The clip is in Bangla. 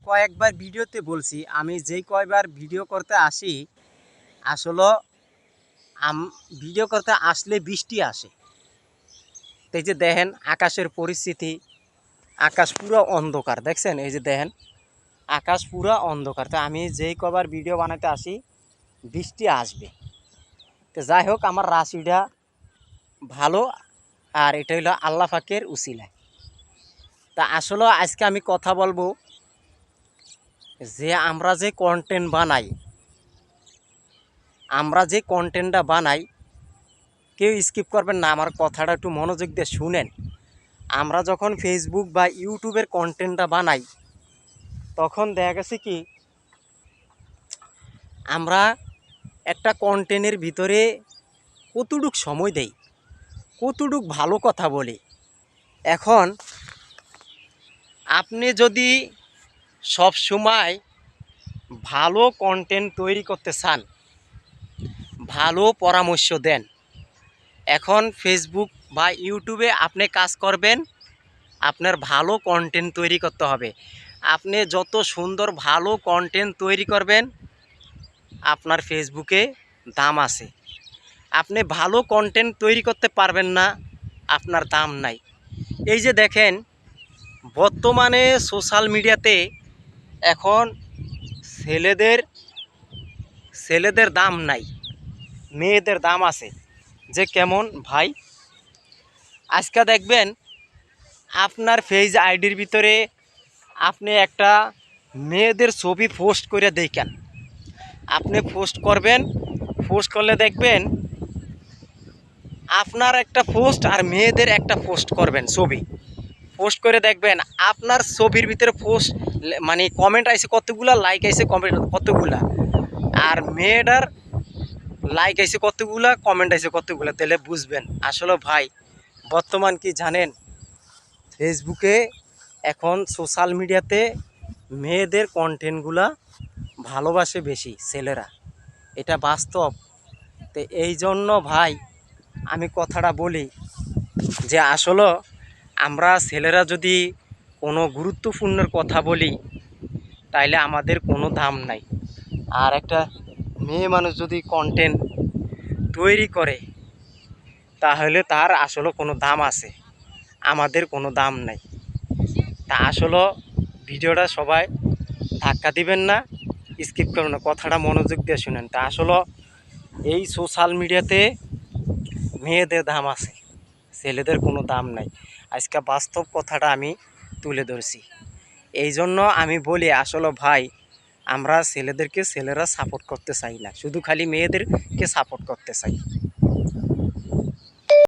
কয়েকবার ভিডিওতে বলছি, আমি যেই কয়বার ভিডিও করতে আসি আসলে ভিডিও করতে আসলে বৃষ্টি আসে। এই যে দেখেন আকাশের পরিস্থিতি, আকাশ পুরো অন্ধকার, দেখছেন? এই যে দেখেন আকাশ পুরো অন্ধকার। তো আমি যেই কবার ভিডিও বানাতে আসি বৃষ্টি আসবে। তো যাই হোক, আমার রাশিটা ভালো, আর এটা হলো আল্লাহ পাকের উসিলায়। তা আসলে আজকে আমি কথা বলবো যে আমরা যে কন্টেন্টটা বানাই কেউ স্কিপ করবেন না, আমার কথাটা একটু মনোযোগ দিয়ে শুনেন। আমরা যখন ফেসবুক বা ইউটিউবের কন্টেন্টটা বানাই তখন দেখা গেছে কি আমরা একটা কন্টেন্টের ভিতরে কতটুক সময় দেই, কতটুক ভালো কথা বলি। এখন আপনি যদি সব সময় ভালো কন্টেন্ট তৈরি করতে চান, ভালো পরামর্শ দেন, এখন ফেসবুক বা ইউটিউবে আপনি কাজ করবেন, আপনার ভালো কন্টেন্ট তৈরি করতে হবে। আপনি যত সুন্দর ভালো কন্টেন্ট তৈরি করবেন আপনার ফেসবুকে দাম আছে। আপনি ভালো কন্টেন্ট তৈরি করতে পারবেন না, আপনার দাম নাই। এই যে দেখেন বর্তমানে সোশ্যাল মিডিয়াতে এখন ছেলেদের দাম নাই, মেয়েদের দাম আছে। যে কেমন ভাই, আজকে দেখবেন আপনার ফেজ আইডির ভিতরে আপনি একটা মেয়েদের ছবি পোস্ট করে দেখেন, আপনি পোস্ট করবেন, পোস্ট করলে দেখবেন আপনার একটা পোস্ট আর মেয়েদের একটা পোস্ট করবেন, ছবি পোস্ট করে দেখবেন আপনার ছবির ভিতরে পোস্ট মানে কমেন্ট আইছে কতগুলা, লাইক আইছে কমেন্ট কতগুলা, আর মেয়েটার লাইক আইছে কতগুলা, কমেন্ট আইছে কতগুলা। তাহলে বুঝবেন আসলে ভাই বর্তমান কি জানেন, ফেসবুকে এখন সোশ্যাল মিডিয়াতে মেয়েদের কন্টেন্টগুলা ভালোবাসে বেশি ছেলেরা, এটা বাস্তব। তো এই জন্য ভাই আমি কথাটা বলি যে আসলে আমরা ছেলেরা যদি কোনো গুরুত্বপূর্ণ কথা বলি তাইলে আমাদের কোনো দাম নাই, আর একটা মেয়ে মানুষ যদি কন্টেন্ট তৈরি করে তাহলে তার আসলে কোনো দাম আছে, আমাদের কোনো দাম নাই। তা আসলে ভিডিওটা সবাই ধাক্কা দিবেন না, স্কিপ করবেন না, কথাটা মনোযোগ দিয়ে শুনেন। তা আসলে এই সোশ্যাল মিডিয়াতে মেয়েদের দাম আছে, ছেলেদের কোনো দাম নাই। আজকে বাস্তব কথাটা আমি তুলে ধরছি। এই জন্য আমি বলি আসলে ভাই আমরা ছেলেরা সাপোর্ট করতে চাই না, শুধু খালি মেয়েদেরকে সাপোর্ট করতে চাই।